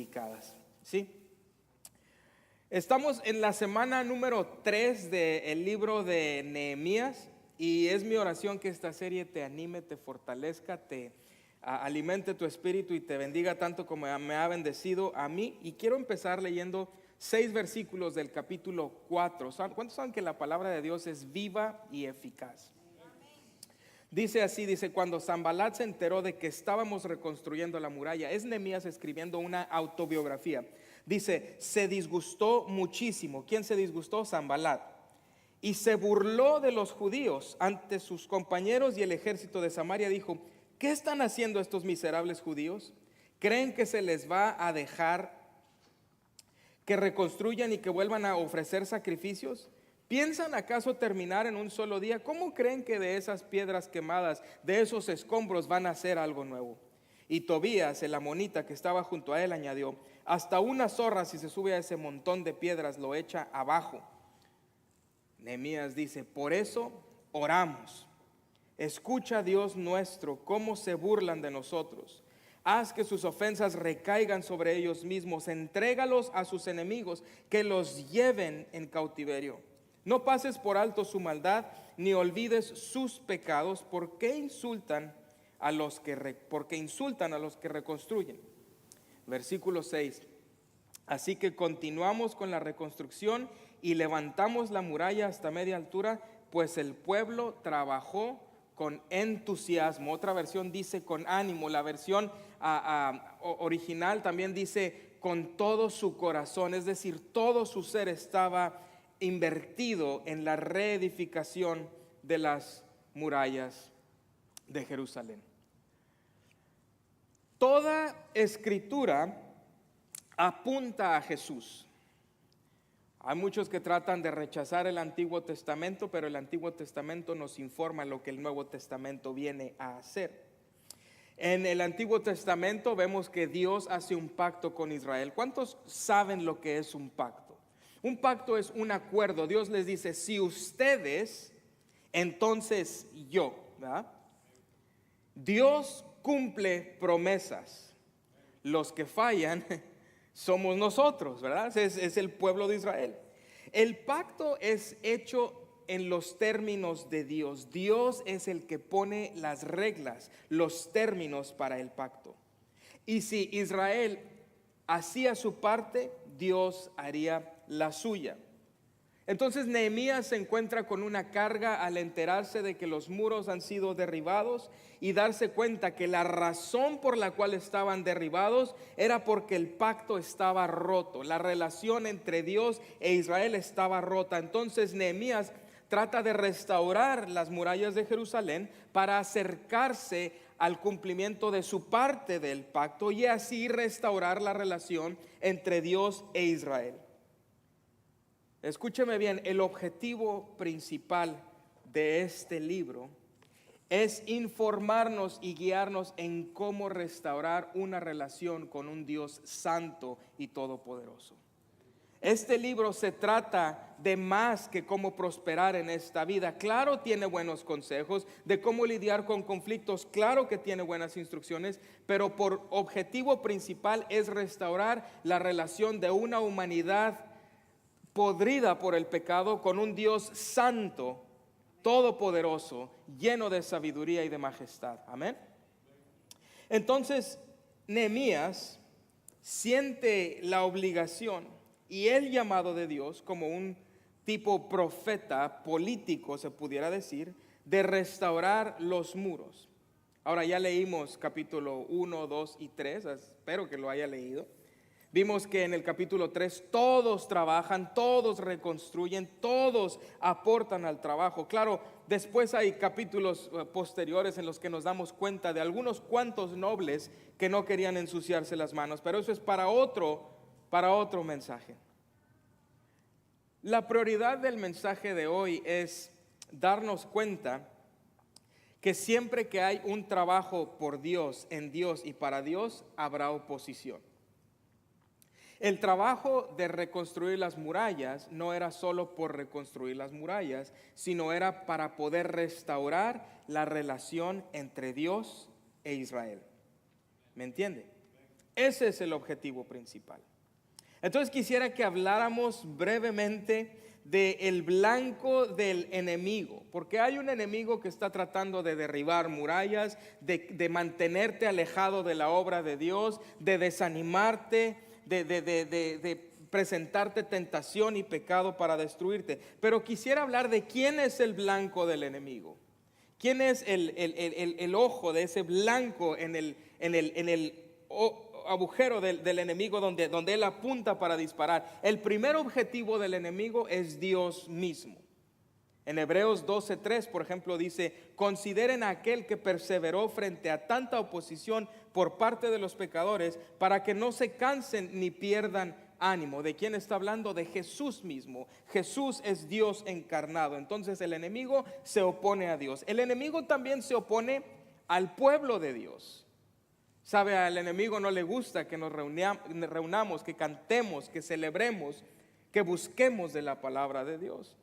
edificadas. ¿Sí? Estamos en la semana número 3 del libro de Nehemías y es mi oración que esta serie te anime, te fortalezca, te alimente tu espíritu y te bendiga tanto como me ha bendecido a mí. Y quiero empezar leyendo 6 versículos del capítulo 4. ¿Cuántos saben que la palabra de Dios es viva y eficaz? Dice así, cuando Sanbalat se enteró de que estábamos reconstruyendo la muralla, es Nehemías escribiendo una autobiografía. Dice, se disgustó muchísimo. ¿Quién se disgustó? Sanbalat. Y se burló de los judíos ante sus compañeros y el ejército de Samaria. Dijo, ¿qué están haciendo estos miserables judíos? ¿Creen que se les va a dejar que reconstruyan y que vuelvan a ofrecer sacrificios? ¿Piensan acaso terminar en un solo día? ¿Cómo creen que de esas piedras quemadas, de esos escombros van a hacer algo nuevo? Y Tobías, el amonita que estaba junto a él, añadió, hasta una zorra si se sube a ese montón de piedras lo echa abajo. Nehemías dice, por eso oramos. Escucha, Dios nuestro, cómo se burlan de nosotros. Haz que sus ofensas recaigan sobre ellos mismos. Entrégalos a sus enemigos, que los lleven en cautiverio. No pases por alto su maldad, ni olvides sus pecados, porque insultan a los que reconstruyen. Versículo 6. Así que continuamos con la reconstrucción y levantamos la muralla hasta media altura, pues el pueblo trabajó con entusiasmo. Otra versión dice con ánimo. La versión original también dice con todo su corazón, es decir, todo su ser estaba invertido en la reedificación de las murallas de Jerusalén. Toda escritura apunta a Jesús. Hay muchos que tratan de rechazar el Antiguo Testamento, pero el Antiguo Testamento nos informa lo que el Nuevo Testamento viene a hacer. En el Antiguo Testamento vemos que Dios hace un pacto con Israel. ¿Cuántos saben lo que es un pacto? Un pacto es un acuerdo. Dios les dice, si ustedes, entonces yo, ¿verdad? Dios cumple promesas. Los que fallan somos nosotros, ¿verdad? Es el pueblo de Israel. El pacto es hecho en los términos de Dios. Dios es el que pone las reglas, los términos para el pacto. Y si Israel hacía su parte, Dios haría la suya. Entonces Nehemías se encuentra con una carga al enterarse de que los muros han sido derribados y darse cuenta que la razón por la cual estaban derribados era porque el pacto estaba roto, la relación entre Dios e Israel estaba rota. Entonces Nehemías trata de restaurar las murallas de Jerusalén para acercarse al cumplimiento de su parte del pacto y así restaurar la relación entre Dios e Israel. Escúcheme bien, el objetivo principal de este libro es informarnos y guiarnos en cómo restaurar una relación con un Dios santo y todopoderoso. Este libro se trata de más que cómo prosperar en esta vida. Claro, tiene buenos consejos de cómo lidiar con conflictos. Claro que tiene buenas instrucciones, pero por objetivo principal es restaurar la relación de una humanidad podrida por el pecado con un Dios santo, todopoderoso, lleno de sabiduría y de majestad. Amén. Entonces, Nehemías siente la obligación y el llamado de Dios como un tipo profeta político, se pudiera decir, de restaurar los muros. Ahora ya leímos capítulo 1, 2 y 3, espero que lo haya leído. Vimos que en el capítulo 3 todos trabajan, todos reconstruyen, todos aportan al trabajo. Claro, después hay capítulos posteriores en los que nos damos cuenta de algunos cuantos nobles que no querían ensuciarse las manos, pero eso es para otro mensaje. La prioridad del mensaje de hoy es darnos cuenta que siempre que hay un trabajo por Dios, en Dios y para Dios, habrá oposición. El trabajo de reconstruir las murallas no era solo por reconstruir las murallas, sino era para poder restaurar la relación entre Dios e Israel. ¿Me entiende? Ese es el objetivo principal. Entonces quisiera que habláramos brevemente del blanco del enemigo, porque hay un enemigo que está tratando de derribar murallas, de mantenerte alejado de la obra de Dios, de desanimarte, de presentarte tentación y pecado para destruirte. Pero quisiera hablar de quién es el blanco del enemigo. ¿Quién es el ojo de ese blanco en el agujero del enemigo donde él apunta para disparar? El primer objetivo del enemigo es Dios mismo. En Hebreos 12:3, por ejemplo, dice: consideren a aquel que perseveró frente a tanta oposición por parte de los pecadores, para que no se cansen ni pierdan ánimo. ¿De quién está hablando? De Jesús mismo. Jesús es Dios encarnado. Entonces el enemigo se opone a Dios. El enemigo también se opone al pueblo de Dios. Sabe, al enemigo no le gusta que nos reunamos, que cantemos, que celebremos, que busquemos de la palabra de Dios.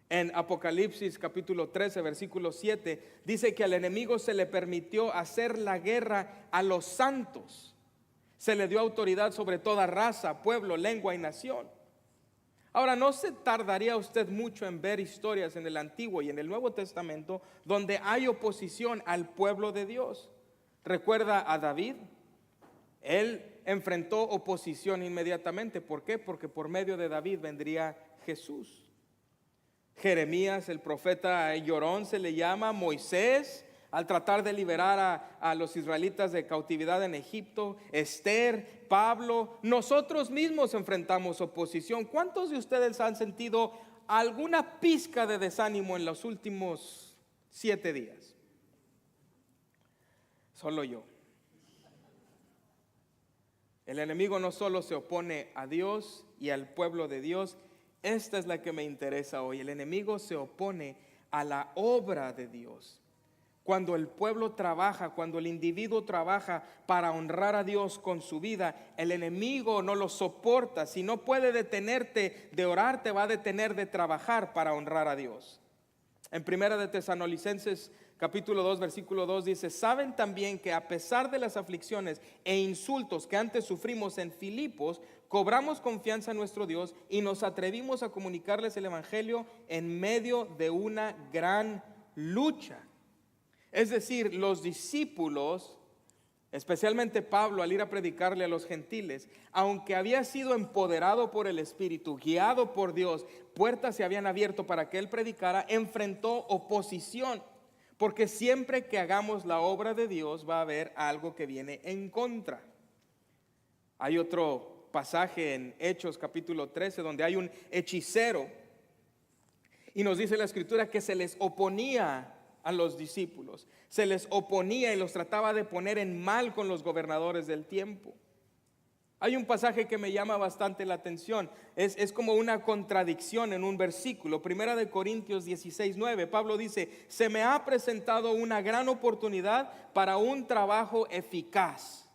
En Apocalipsis capítulo 13, versículo 7, dice que al enemigo se le permitió hacer la guerra a los santos. Se le dio autoridad sobre toda raza, pueblo, lengua y nación. Ahora, no se tardaría usted mucho en ver historias en el Antiguo y en el Nuevo Testamento donde hay oposición al pueblo de Dios. Recuerda a David. Él enfrentó oposición inmediatamente. ¿Por qué? Porque por medio de David vendría Jesús. Jeremías, el profeta llorón se le llama. Moisés, al tratar de liberar a los israelitas de cautividad en Egipto. Esther, Pablo. Nosotros mismos enfrentamos oposición. ¿Cuántos de ustedes han sentido alguna pizca de desánimo en los últimos 7 días? Solo yo. El enemigo no solo se opone a Dios y al pueblo de Dios. Esta es la que me interesa hoy. El enemigo se opone a la obra de Dios. Cuando el pueblo trabaja, cuando el individuo trabaja para honrar a Dios con su vida, el enemigo no lo soporta. Si no puede detenerte de orar, te va a detener de trabajar para honrar a Dios. En Primera de Tesalonicenses capítulo 2, versículo 2 dice: saben también que a pesar de las aflicciones e insultos que antes sufrimos en Filipos, cobramos confianza en nuestro Dios y nos atrevimos a comunicarles el evangelio en medio de una gran lucha. Es decir, los discípulos, especialmente Pablo, al ir a predicarle a los gentiles, aunque había sido empoderado por el Espíritu, guiado por Dios, puertas se habían abierto para que él predicara, enfrentó oposición, porque siempre que hagamos la obra de Dios va a haber algo que viene en contra. Hay otro pasaje en Hechos capítulo 13 donde hay un hechicero y nos dice la Escritura que se les oponía a los discípulos, se les oponía y los trataba de poner en mal con los gobernadores del tiempo. Hay un pasaje que me llama bastante la atención, es como una contradicción en un versículo. Primera de Corintios 16:9, Pablo dice: se me ha presentado una gran oportunidad para un trabajo eficaz,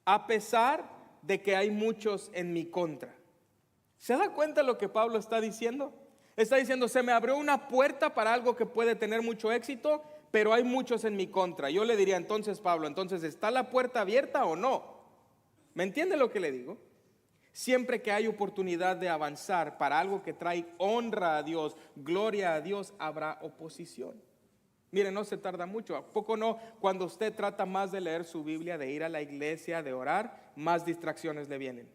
a pesar de que hay muchos en mi contra. ¿Se da cuenta lo que Pablo está diciendo? Está diciendo: se me abrió una puerta para algo que puede tener mucho éxito, pero hay muchos en mi contra. Yo le diría entonces, Pablo, entonces, ¿está la puerta abierta o no? ¿Me entiende lo que le digo? Siempre que hay oportunidad de avanzar para algo que trae honra a Dios, gloria a Dios, habrá oposición. Mire, no se tarda mucho. ¿A poco no? Cuando usted trata más de leer su Biblia, de ir a la iglesia, de orar, más distracciones le vienen.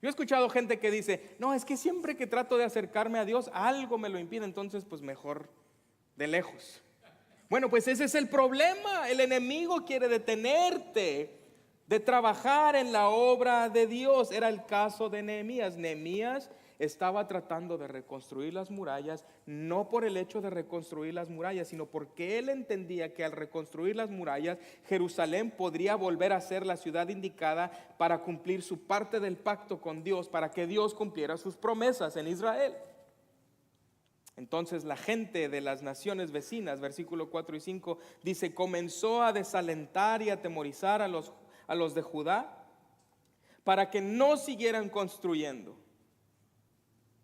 Yo he escuchado gente que dice: no, es que siempre que trato de acercarme a Dios, algo me lo impide, entonces pues mejor de lejos. Bueno, pues ese es el problema. El enemigo quiere detenerte de trabajar en la obra de Dios. Era el caso de Nehemías. Nehemías estaba tratando de reconstruir las murallas, no por el hecho de reconstruir las murallas, sino porque él entendía que al reconstruir las murallas, Jerusalén podría volver a ser la ciudad indicada para cumplir su parte del pacto con Dios, para que Dios cumpliera sus promesas en Israel. Entonces la gente de las naciones vecinas, versículo 4 y 5, dice: comenzó a desalentar y atemorizar a los de Judá para que no siguieran construyendo.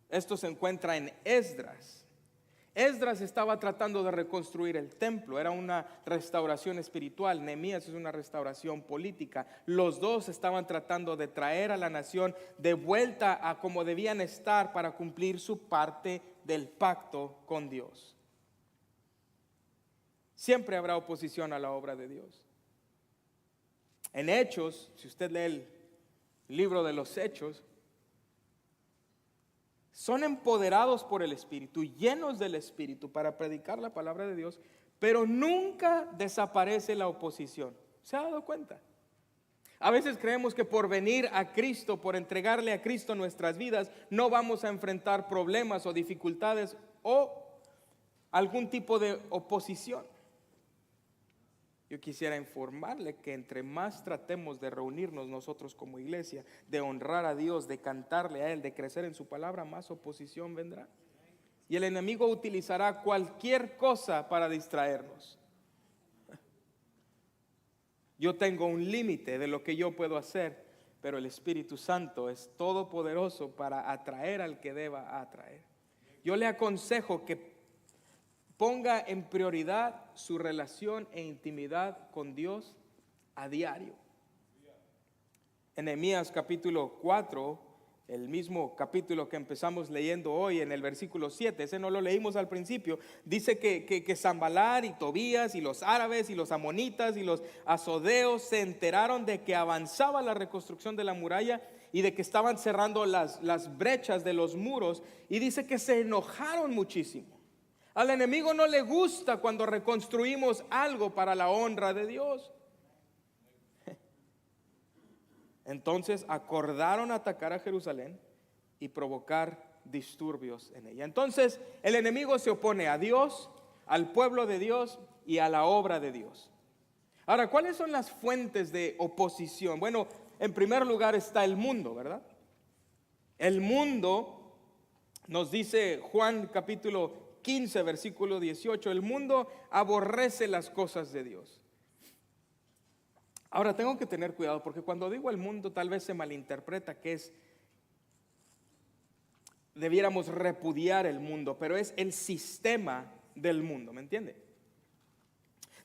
Esto se encuentra en Esdras. Esdras estaba tratando de reconstruir el templo, era una restauración espiritual. Nehemías es una restauración política. Los dos estaban tratando de traer a la nación de vuelta a como debían estar para cumplir su parte del pacto con Dios. Siempre habrá oposición a la obra de Dios. En Hechos, si usted lee el libro de los Hechos, son empoderados por el Espíritu, llenos del Espíritu para predicar la palabra de Dios, pero nunca desaparece la oposición. ¿Se ha dado cuenta? A veces creemos que por venir a Cristo, por entregarle a Cristo nuestras vidas, no vamos a enfrentar problemas o dificultades o algún tipo de oposición. Yo quisiera informarle que entre más tratemos de reunirnos nosotros como iglesia, de honrar a Dios, de cantarle a Él, de crecer en su palabra, más oposición vendrá. Y el enemigo utilizará cualquier cosa para distraernos. Yo tengo un límite de lo que yo puedo hacer, pero el Espíritu Santo es todopoderoso para atraer al que deba atraer. Yo le aconsejo que ponga en prioridad su relación e intimidad con Dios a diario. En Nehemías capítulo 4, el mismo capítulo que empezamos leyendo hoy, en el versículo 7, ese no lo leímos al principio, dice que Sanbalat y Tobías y los árabes y los amonitas y los asodeos se enteraron de que avanzaba la reconstrucción de la muralla y de que estaban cerrando las brechas de los muros, y dice que se enojaron muchísimo. Al enemigo no le gusta cuando reconstruimos algo para la honra de Dios. Entonces acordaron atacar a Jerusalén y provocar disturbios en ella. Entonces el enemigo se opone a Dios, al pueblo de Dios y a la obra de Dios. Ahora, ¿cuáles son las fuentes de oposición? Bueno, en primer lugar está el mundo, ¿verdad? El mundo, nos dice Juan capítulo 15, versículo 18, el mundo aborrece las cosas de Dios. Ahora tengo que tener cuidado porque cuando digo el mundo tal vez se malinterpreta que debiéramos repudiar el mundo, pero es el sistema del mundo, ¿me entiende?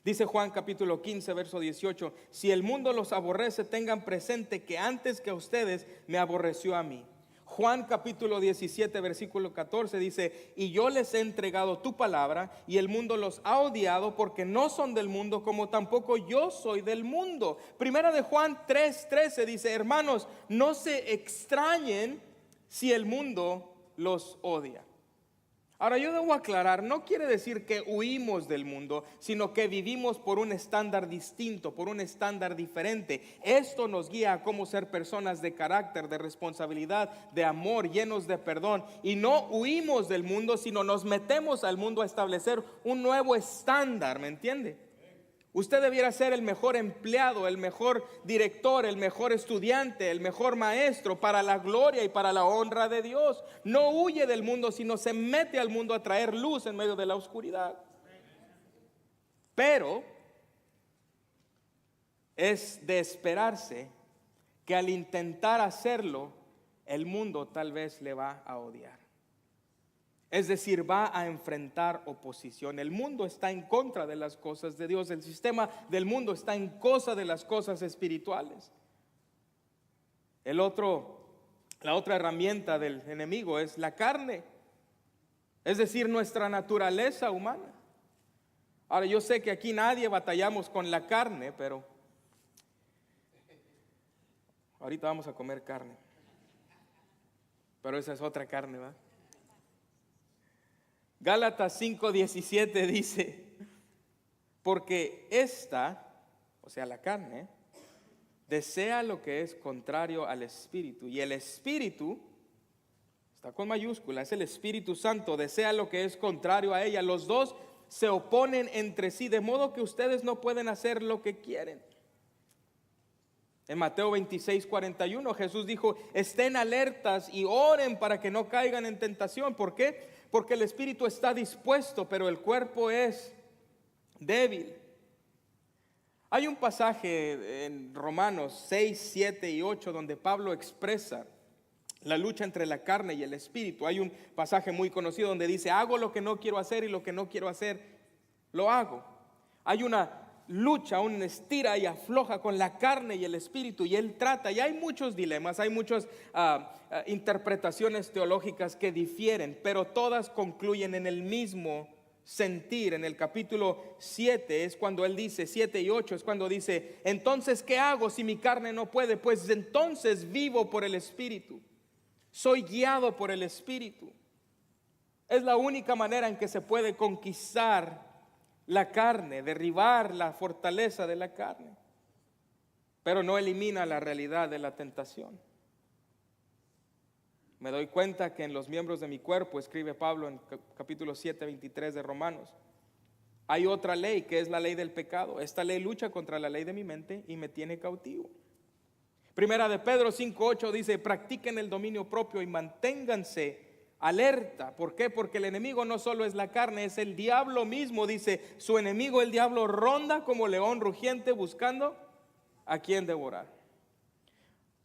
Dice Juan capítulo 15, verso 18, si el mundo los aborrece, tengan presente que antes que a ustedes me aborreció a mí. Juan capítulo 17, versículo 14 dice, y yo les he entregado tu palabra y el mundo los ha odiado porque no son del mundo como tampoco yo soy del mundo. Primera de Juan 3:13 dice, hermanos, no se extrañen si el mundo los odia. Ahora yo debo aclarar, no quiere decir que huimos del mundo, sino que vivimos por un estándar distinto, por un estándar diferente. Esto nos guía a cómo ser personas de carácter, de responsabilidad, de amor, llenos de perdón. Y no huimos del mundo, sino nos metemos al mundo a establecer un nuevo estándar, ¿me entiende? Usted debiera ser el mejor empleado, el mejor director, el mejor estudiante, el mejor maestro para la gloria y para la honra de Dios. No huye del mundo, sino se mete al mundo a traer luz en medio de la oscuridad. Pero es de esperarse que al intentar hacerlo, el mundo tal vez le va a odiar. Es decir, va a enfrentar oposición. El mundo está en contra de las cosas de Dios. El sistema del mundo está en contra de las cosas espirituales. La otra herramienta del enemigo es la carne. Es decir, nuestra naturaleza humana. Ahora, yo sé que aquí nadie batallamos con la carne, pero ahorita vamos a comer carne. Pero esa es otra carne, ¿verdad? Gálatas 5:17 dice, porque esta, o sea la carne, desea lo que es contrario al Espíritu, y el Espíritu, está con mayúscula, es el Espíritu Santo, desea lo que es contrario a ella. Los dos se oponen entre sí, de modo que ustedes no pueden hacer lo que quieren. En Mateo 26:41 Jesús dijo, estén alertas y oren para que no caigan en tentación. ¿Por qué? Porque el espíritu está dispuesto, pero el cuerpo es débil. Hay un pasaje en Romanos 6, 7 y 8 donde Pablo expresa La lucha entre la carne y el espíritu. Hay un pasaje muy conocido donde dice: hago lo que no quiero hacer y lo que no quiero hacer lo hago. Hay una lucha, un estira y afloja con la carne y el espíritu, y él trata, y hay muchos dilemas, hay muchas interpretaciones teológicas que difieren, pero todas concluyen en el mismo sentir. En el capítulo 7 es cuando él dice, 7 y 8 es cuando dice: entonces ¿qué hago si mi carne no puede? Pues entonces vivo por el espíritu, soy guiado por el espíritu. Es la única manera en que se puede conquistar la carne, derribar la fortaleza de la carne, pero no elimina la realidad de la tentación. Me doy cuenta que en los miembros de mi cuerpo, escribe Pablo en capítulo 7, 23 de Romanos, hay otra ley que es la ley del pecado. Esta ley lucha contra la ley de mi mente y me tiene cautivo. Primera de Pedro 5, 8 dice: practiquen el dominio propio y manténganse alerta. ¿Por qué? Porque el enemigo no solo es la carne, es el diablo mismo. Dice: su enemigo, el diablo, ronda como león rugiente buscando a quien devorar.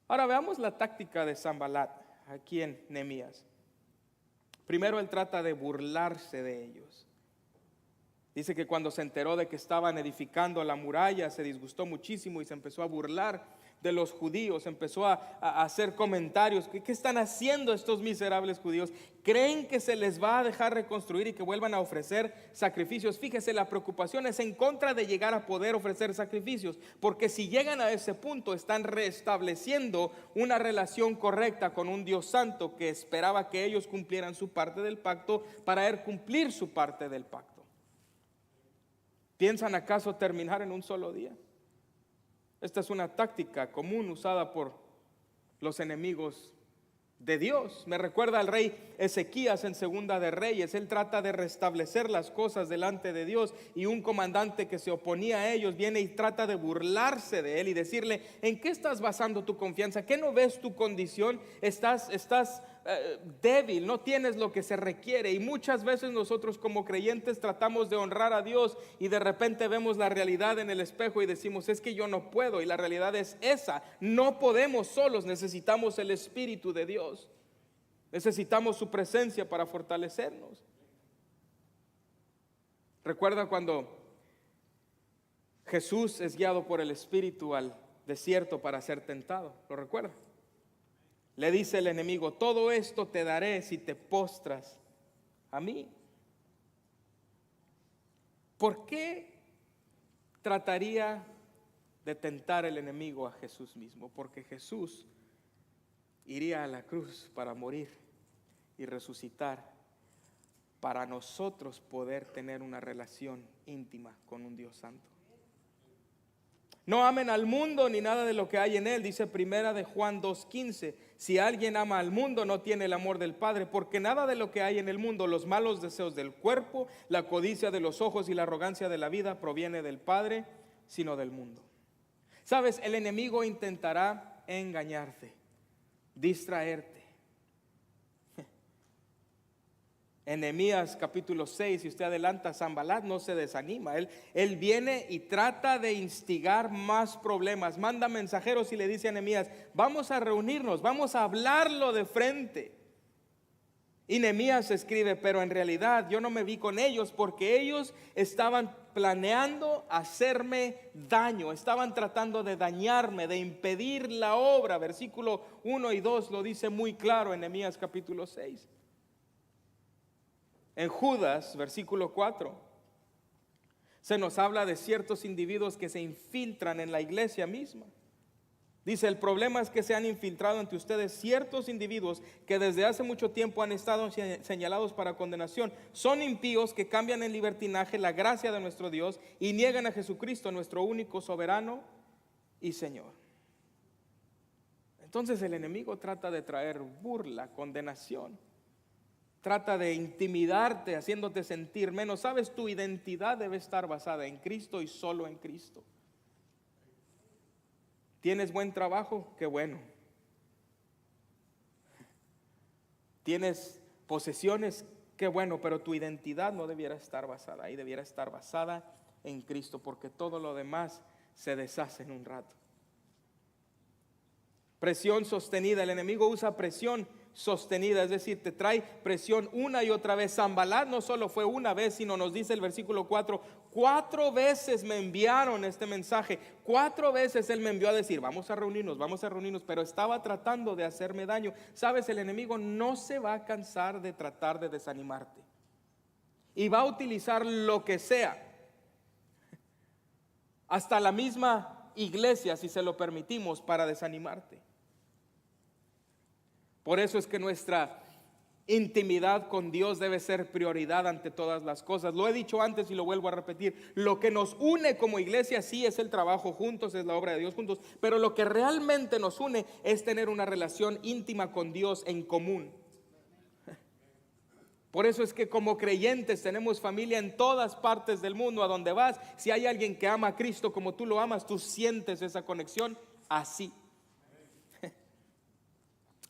Ahora veamos la táctica de Sanbalat aquí en Nehemías. Primero, él trata de burlarse de ellos. Dice que cuando se enteró de que estaban edificando la muralla, se disgustó muchísimo y se empezó a burlar de los judíos, empezó a hacer comentarios. ¿Qué están haciendo estos miserables judíos? ¿Creen que se les va a dejar reconstruir y que vuelvan a ofrecer sacrificios? Fíjese, la preocupación es en contra de llegar a poder ofrecer sacrificios, porque si llegan a ese punto están restableciendo una relación correcta con un Dios santo que esperaba que ellos cumplieran su parte del pacto para él cumplir su parte del pacto. ¿Piensan acaso terminar en un solo día? Esta es una táctica común usada por los enemigos de Dios. Me recuerda al rey Ezequías en Segunda de Reyes. Él trata de restablecer las cosas delante de Dios, y un comandante que se oponía a ellos viene y trata de burlarse de él y decirle: ¿en qué estás basando tu confianza? ¿Qué no ves tu condición? Estás débil, no tienes lo que se requiere. Y muchas veces nosotros como creyentes tratamos de honrar a Dios y de repente vemos la realidad en el espejo y decimos: es que yo no puedo. Y la realidad es esa: no podemos solos, necesitamos el Espíritu de Dios, necesitamos su presencia para fortalecernos. Recuerda cuando Jesús es guiado por el Espíritu al desierto para ser tentado, ¿lo recuerda? Le dice el enemigo: todo esto te daré si te postras a mí. ¿Por qué trataría de tentar el enemigo a Jesús mismo? Porque Jesús iría a la cruz para morir y resucitar, para nosotros poder tener una relación íntima con un Dios santo. No amen al mundo ni nada de lo que hay en él, dice Primera de Juan 2:15. Si alguien ama al mundo, no tiene el amor del Padre, porque nada de lo que hay en el mundo, los malos deseos del cuerpo, la codicia de los ojos y la arrogancia de la vida, proviene del Padre, sino del mundo. Sabes, el enemigo intentará engañarte, distraerte. En Nehemías capítulo 6, si usted adelanta, Sanbalat no se desanima. Él viene y trata de instigar más problemas. Manda mensajeros y le dice a Nehemías: vamos a reunirnos, vamos a hablarlo de frente. Y Nehemías escribe: pero en realidad yo no me vi con ellos, porque ellos estaban planeando hacerme daño, estaban tratando de dañarme, de impedir la obra. Versículo 1 y 2 lo dice muy claro en Nehemías capítulo 6. En Judas, versículo 4, se nos habla de ciertos individuos que se infiltran en la iglesia misma. Dice: el problema es que se han infiltrado entre ustedes ciertos individuos que desde hace mucho tiempo han estado señalados para condenación. Son impíos que cambian en libertinaje la gracia de nuestro Dios y niegan a Jesucristo, nuestro único soberano y Señor. Entonces el enemigo trata de traer burla, condenación. Trata de intimidarte, haciéndote sentir menos. Sabes, tu identidad debe estar basada en Cristo y solo en Cristo. ¿Tienes buen trabajo? Qué bueno. ¿Tienes posesiones? Qué bueno, pero tu identidad no debiera estar basada ahí, debiera estar basada en Cristo, porque todo lo demás se deshace en un rato. Presión sostenida. El enemigo usa presión sostenida, es decir, te trae presión una y otra vez. Sanbalat no solo fue una vez, sino nos dice el versículo 4, 4 veces me enviaron este mensaje, 4 veces él me envió a decir, vamos a reunirnos, pero estaba tratando de hacerme daño. Sabes, el enemigo no se va a cansar de tratar de desanimarte y va a utilizar lo que sea, hasta la misma iglesia, si se lo permitimos, para desanimarte. Por eso es que nuestra intimidad con Dios debe ser prioridad ante todas las cosas. Lo he dicho antes y lo vuelvo a repetir. Lo que nos une como iglesia sí es el trabajo juntos, es la obra de Dios juntos, pero lo que realmente nos une es tener una relación íntima con Dios en común. Por eso es que como creyentes tenemos familia en todas partes del mundo. A donde vas, si hay alguien que ama a Cristo como tú lo amas, tú sientes esa conexión así.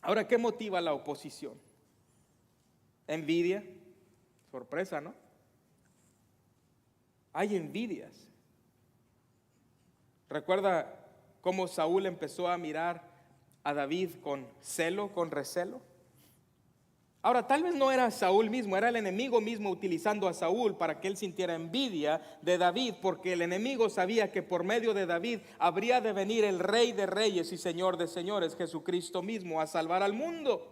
Ahora, ¿qué motiva la oposición? Envidia. Sorpresa, ¿no? Hay envidias. ¿Recuerda cómo Saúl empezó a mirar a David con celo, con recelo? Ahora, tal vez no era Saúl mismo, era el enemigo mismo utilizando a Saúl para que él sintiera envidia de David, porque el enemigo sabía que por medio de David habría de venir el Rey de Reyes y Señor de Señores, Jesucristo mismo, a salvar al mundo.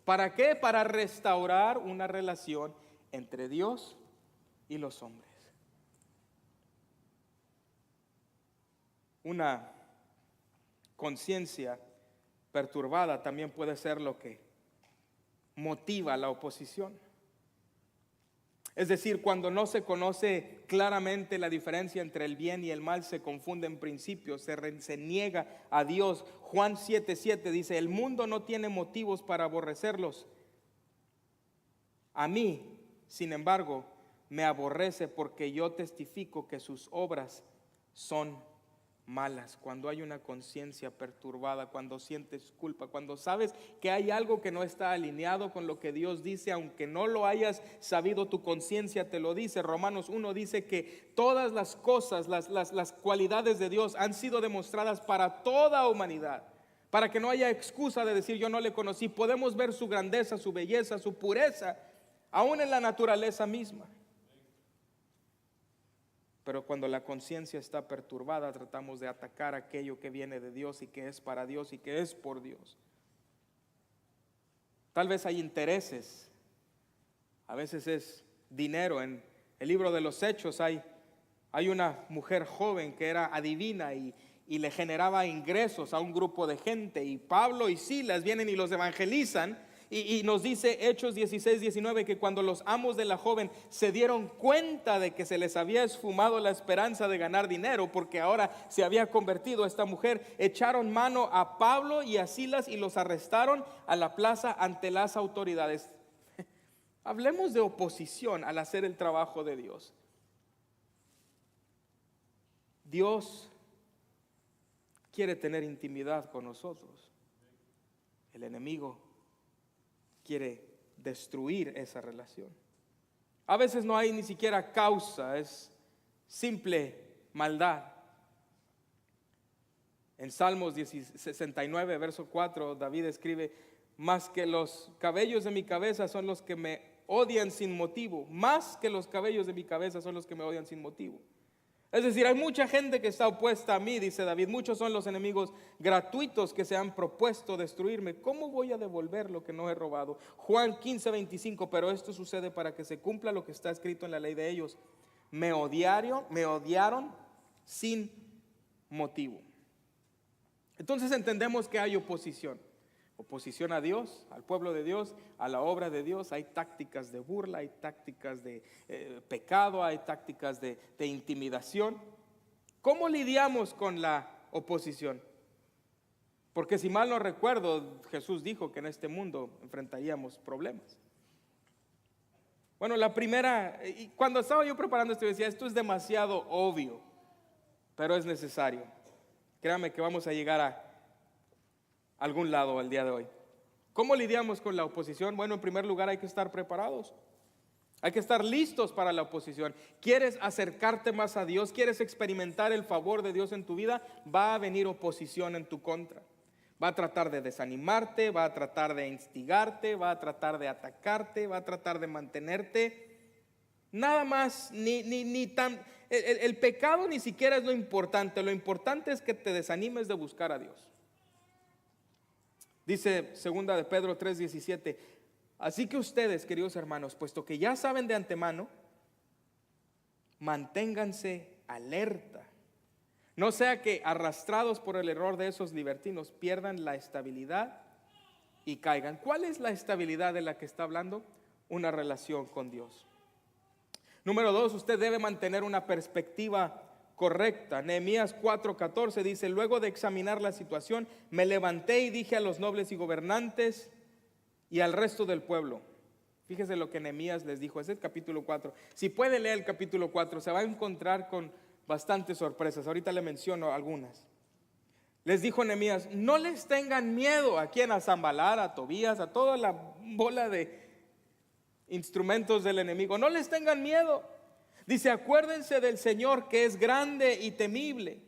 ¿Para qué? Para restaurar una relación entre Dios y los hombres. Una conciencia perturbada también puede ser lo que motiva la oposición. Es decir, cuando no se conoce claramente la diferencia entre el bien y el mal, se confunden principios, se niega a Dios. Juan 7:7 dice, el mundo no tiene motivos para aborrecerlos. A mí, sin embargo, me aborrece porque yo testifico que sus obras son malas. Cuando hay una conciencia perturbada, cuando sientes culpa, cuando sabes que hay algo que no está alineado con lo que Dios dice, aunque no lo hayas sabido, tu conciencia te lo dice. Romanos 1 dice que todas las cosas, las cualidades de Dios han sido demostradas para toda humanidad, para que no haya excusa de decir yo no le conocí. Podemos ver su grandeza, su belleza, su pureza, aún en la naturaleza misma. Pero cuando la conciencia está perturbada, tratamos de atacar aquello que viene de Dios y que es para Dios y que es por Dios. Tal vez hay intereses, a veces es dinero. En el libro de los Hechos hay una mujer joven que era adivina y le generaba ingresos a un grupo de gente, y Pablo y Silas vienen y los evangelizan. Y nos dice Hechos 16:19 que cuando los amos de la joven se dieron cuenta de que se les había esfumado la esperanza de ganar dinero, porque ahora se había convertido esta mujer, echaron mano a Pablo y a Silas y los arrestaron a la plaza ante las autoridades. Hablemos de oposición al hacer el trabajo de Dios. Dios quiere tener intimidad con nosotros. El enemigo quiere destruir esa relación. A veces no hay ni siquiera causa, es simple maldad. En Salmos 69, verso 4, David escribe, más que los cabellos de mi cabeza son los que me odian sin motivo, más que los cabellos de mi cabeza son los que me odian sin motivo. Es decir, hay mucha gente que está opuesta a mí, dice David. Muchos son los enemigos gratuitos que se han propuesto destruirme. ¿Cómo voy a devolver lo que no he robado? Juan 15:25, pero esto sucede para que se cumpla lo que está escrito en la ley de ellos. Me odiaron sin motivo. Entonces entendemos que hay oposición. Oposición a Dios, al pueblo de Dios, a la obra de Dios. Hay tácticas de burla, hay tácticas de pecado, hay tácticas de intimidación. ¿Cómo lidiamos con la oposición? Porque si mal no recuerdo, Jesús dijo que en este mundo enfrentaríamos problemas. Bueno, la primera, y cuando estaba yo preparando esto, decía, esto es demasiado obvio, pero es necesario. Créame que vamos a llegar a algún lado el día de hoy. ¿Cómo lidiamos con la oposición? Bueno, en primer lugar hay que estar preparados. Hay que estar listos para la oposición. ¿Quieres acercarte más a Dios? ¿Quieres experimentar el favor de Dios en tu vida? Va a venir oposición en tu contra. Va a tratar de desanimarte, va a tratar de instigarte, va a tratar de atacarte, va a tratar de mantenerte. Nada más, el pecado ni siquiera es lo importante es que te desanimes de buscar a Dios. Dice 2 de Pedro 3:17, así que ustedes, queridos hermanos, puesto que ya saben de antemano, manténganse alerta. No sea que arrastrados por el error de esos libertinos pierdan la estabilidad y caigan. ¿Cuál es la estabilidad de la que está hablando? Una relación con Dios. Número 2, usted debe mantener una perspectiva correcta. Nehemías 4:14 dice, luego de examinar la situación, me levanté y dije a los nobles y gobernantes y al resto del pueblo. Fíjese lo que Nehemías les dijo, ese es el capítulo 4. Si puede leer el capítulo 4, se va a encontrar con bastantes sorpresas. Ahorita le menciono algunas. Les dijo Nehemías, no les tengan miedo. ¿A quién? A Sanbalat, a Tobías, a toda la bola de instrumentos del enemigo. No les tengan miedo. Dice, acuérdense del Señor que es grande y temible.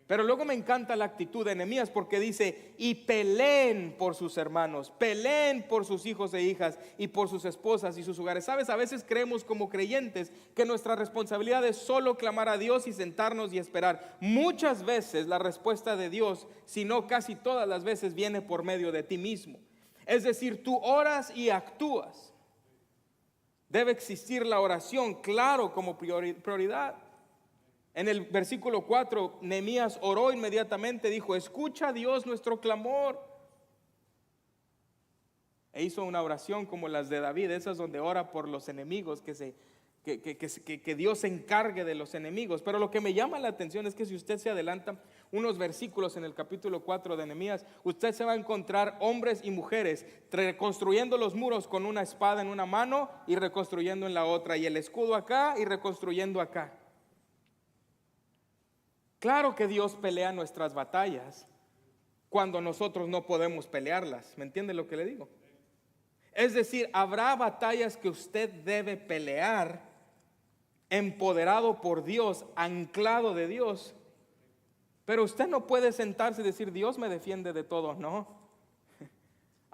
Pero luego me encanta la actitud de Nehemías porque dice, y peleen por sus hermanos, peleen por sus hijos e hijas y por sus esposas y sus hogares. Sabes, a veces creemos como creyentes que nuestra responsabilidad es solo clamar a Dios y sentarnos y esperar. Muchas veces la respuesta de Dios, si no casi todas las veces, viene por medio de ti mismo. Es decir, tú oras y actúas. Debe existir la oración, claro, como prioridad. En el versículo 4, Nehemías oró inmediatamente, dijo, escucha a Dios nuestro clamor. E hizo una oración como las de David, esas donde ora por los enemigos, que Dios se encargue de los enemigos. Pero lo que me llama la atención es que si usted se adelanta unos versículos en el capítulo 4 de Nehemías, usted se va a encontrar hombres y mujeres reconstruyendo los muros con una espada en una mano y reconstruyendo en la otra, y el escudo acá y reconstruyendo acá. Claro que Dios pelea nuestras batallas cuando nosotros no podemos pelearlas. ¿Me entiende lo que le digo? Es decir, habrá batallas que usted debe pelear empoderado por Dios, anclado de Dios. Pero usted no puede sentarse y decir, Dios me defiende de todo. No.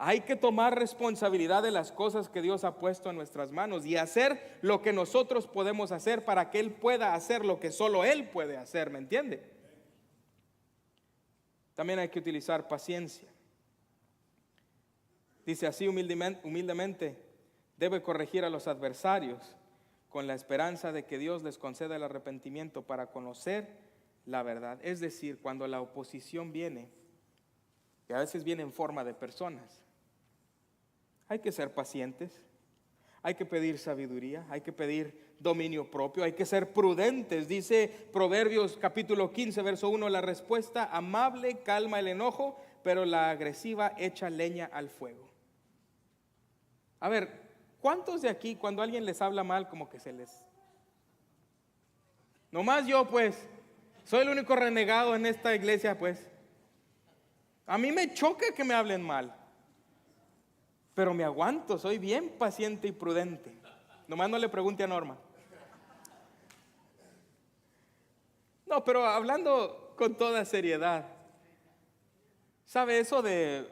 Hay que tomar responsabilidad de las cosas que Dios ha puesto en nuestras manos y hacer lo que nosotros podemos hacer para que Él pueda hacer lo que solo Él puede hacer, ¿me entiende? También hay que utilizar paciencia. Dice así humildemente, debe corregir a los adversarios con la esperanza de que Dios les conceda el arrepentimiento para conocer la verdad. Es decir, cuando la oposición viene, que a veces viene en forma de personas, hay que ser pacientes, hay que pedir sabiduría, hay que pedir dominio propio, hay que ser prudentes. Dice Proverbios capítulo 15, verso 1, la respuesta amable calma el enojo, pero la agresiva echa leña al fuego. A ver, ¿cuántos de aquí cuando alguien les habla mal como que se les... Nomás yo pues, soy el único renegado en esta iglesia pues. A mí me choca que me hablen mal. Pero me aguanto, soy bien paciente y prudente. Nomás no le pregunte a Norma. No, pero hablando con toda seriedad, ¿sabe eso de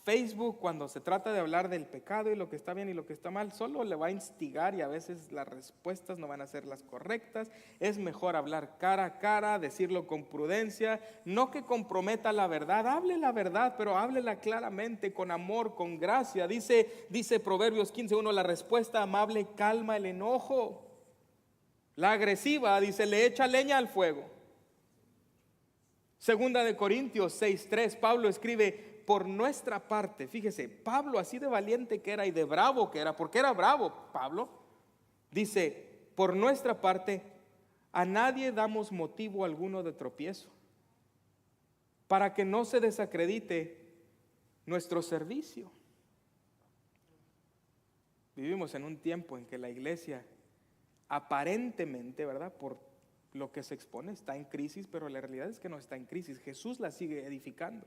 Facebook cuando se trata de hablar del pecado y lo que está bien y lo que está mal? Solo le va a instigar y a veces las respuestas no van a ser las correctas. Es mejor hablar cara a cara, decirlo con prudencia, no que comprometa la verdad. Hable la verdad, pero háblela claramente, con amor, con gracia. Dice Proverbios 15:1, la respuesta amable calma el enojo. La agresiva, dice, le echa leña al fuego. Segunda de Corintios 6:3, Pablo escribe, por nuestra parte, fíjese, Pablo así de valiente que era y de bravo que era, porque era bravo Pablo, dice, por nuestra parte, a nadie damos motivo alguno de tropiezo, para que no se desacredite nuestro servicio. Vivimos en un tiempo en que la iglesia aparentemente, ¿verdad?, por lo que se expone, está en crisis, pero la realidad es que no está en crisis. Jesús la sigue edificando,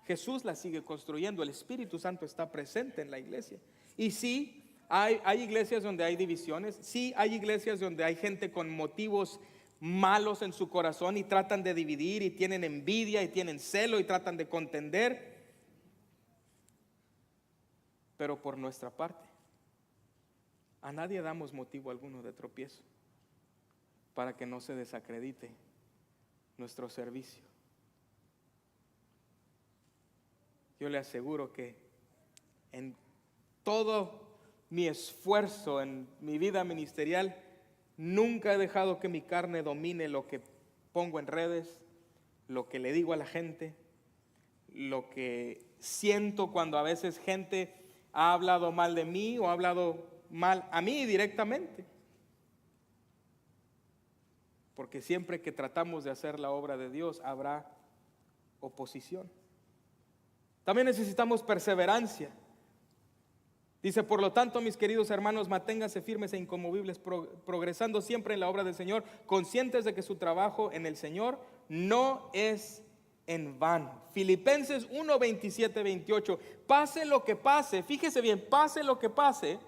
Jesús la sigue construyendo, el Espíritu Santo está presente en la iglesia. Y sí, hay iglesias donde hay divisiones, sí hay iglesias donde hay gente con motivos malos en su corazón y tratan de dividir y tienen envidia y tienen celo y tratan de contender. Pero por nuestra parte, a nadie damos motivo alguno de tropiezo para que no se desacredite nuestro servicio. Yo le aseguro que en todo mi esfuerzo, en mi vida ministerial, nunca he dejado que mi carne domine lo que pongo en redes, lo que le digo a la gente, lo que siento cuando a veces gente ha hablado mal de mí o ha hablado mal a mí directamente. Porque siempre que tratamos de hacer la obra de Dios habrá oposición. También necesitamos perseverancia. Dice, por lo tanto, mis queridos hermanos, manténganse firmes e inconmovibles, progresando siempre en la obra del Señor, conscientes de que su trabajo en el Señor no es en vano. Filipenses 1, 27, 28. Pase lo que pase, fíjese bien, pase lo que pase,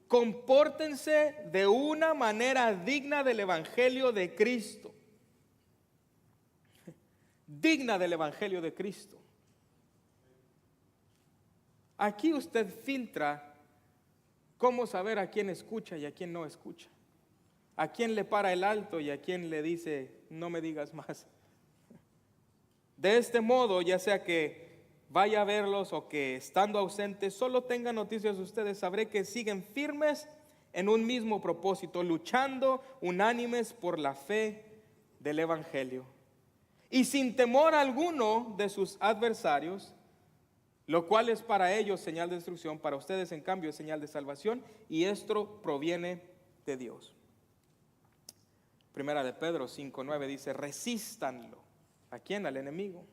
compórtense de una manera digna del Evangelio de Cristo. Digna del Evangelio de Cristo. Aquí usted filtra cómo saber a quién escucha y a quién no escucha. A quién le para el alto y a quién le dice, no me digas más. De este modo, ya sea que vaya a verlos o que estando ausentes solo tenga noticias de ustedes, sabré que siguen firmes en un mismo propósito, luchando unánimes por la fe del Evangelio. Y sin temor alguno de sus adversarios, lo cual es para ellos señal de destrucción, para ustedes en cambio es señal de salvación, y esto proviene de Dios. Primera de Pedro 5:9 dice, resístanlo. ¿A quién? Al enemigo.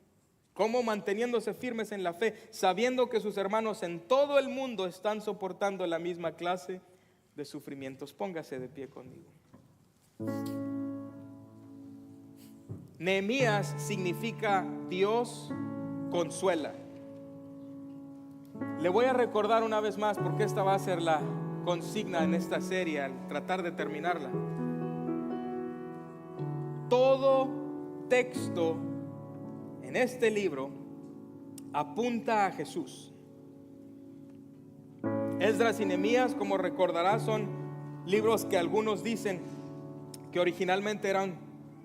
¿Cómo? Manteniéndose firmes en la fe, sabiendo que sus hermanos en todo el mundo están soportando la misma clase de sufrimientos. Póngase de pie conmigo. Nehemías significa Dios consuela. Le voy a recordar una vez más, porque esta va a ser la consigna en esta serie al tratar de terminarla. Todo texto en este libro apunta a Jesús. Esdras y Nehemías, como recordarás, son libros que algunos dicen que originalmente eran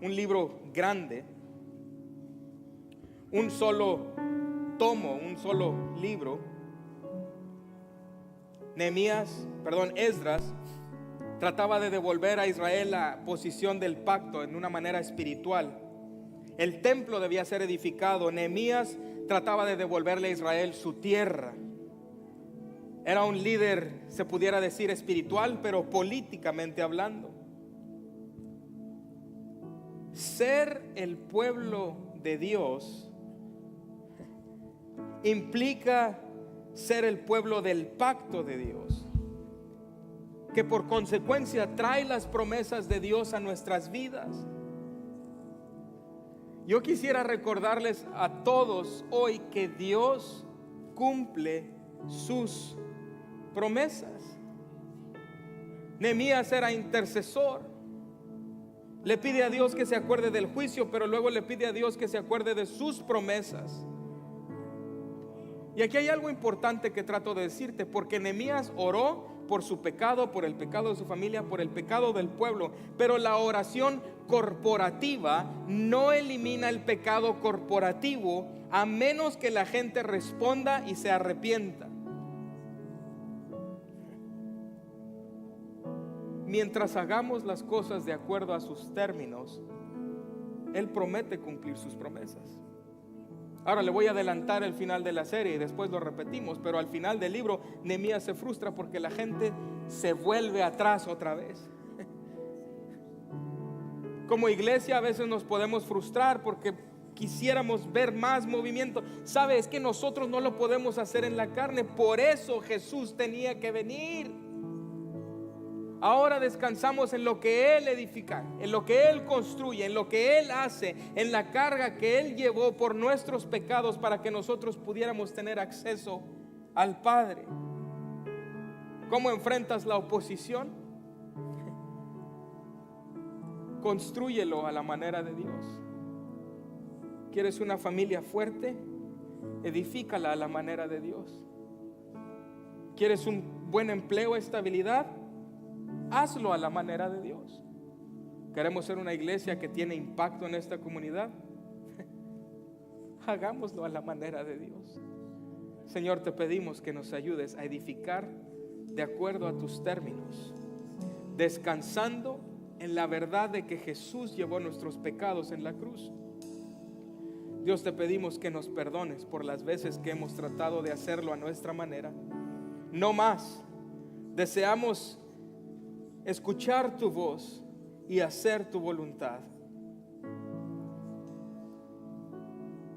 un libro grande, un solo tomo, un solo libro. Esdras trataba de devolver a Israel la posición del pacto en una manera espiritual. El templo debía ser edificado. Nehemías trataba de devolverle a Israel su tierra. Era un líder, se pudiera decir, espiritual, pero políticamente hablando. Ser el pueblo de Dios implica ser el pueblo del pacto de Dios, que por consecuencia trae las promesas de Dios a nuestras vidas. Yo quisiera recordarles a todos hoy que Dios cumple sus promesas. Nehemías era intercesor. Le pide a Dios que se acuerde del juicio, pero luego le pide a Dios que se acuerde de sus promesas. Y aquí hay algo importante que trato de decirte, porque Nehemías oró por su pecado, por el pecado de su familia, por el pecado del pueblo, pero la oración corporativa no elimina el pecado corporativo a menos que la gente responda y se arrepienta. Mientras hagamos las cosas de acuerdo a sus términos, Él promete cumplir sus promesas. Ahora le voy a adelantar el final de la serie y después lo repetimos, pero al final del libro Nehemías se frustra porque la gente se vuelve atrás otra vez. Como iglesia a veces nos podemos frustrar porque quisiéramos ver más movimiento. ¿Sabe? Es que nosotros no lo podemos hacer en la carne, por eso Jesús tenía que venir. Ahora descansamos en lo que Él edifica, en lo que Él construye, en lo que Él hace, en la carga que Él llevó por nuestros pecados para que nosotros pudiéramos tener acceso al Padre. ¿Cómo enfrentas la oposición? Constrúyelo a la manera de Dios. ¿Quieres una familia fuerte? Edifícala a la manera de Dios. ¿Quieres un buen empleo, estabilidad? Hazlo a la manera de Dios. ¿Queremos ser una iglesia que tiene impacto en esta comunidad? Hagámoslo a la manera de Dios. Señor, te pedimos que nos ayudes a edificar de acuerdo a tus términos, descansando en la verdad de que Jesús llevó nuestros pecados en la cruz. Dios, te pedimos que nos perdones por las veces que hemos tratado de hacerlo a nuestra manera. No más. Deseamos escuchar tu voz y hacer tu voluntad.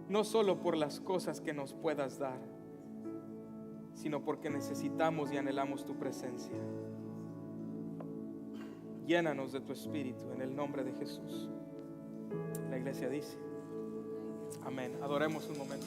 No solo por las cosas que nos puedas dar, sino porque necesitamos y anhelamos tu presencia. Llénanos de tu espíritu en el nombre de Jesús. La iglesia dice: amén. Adoremos un momento.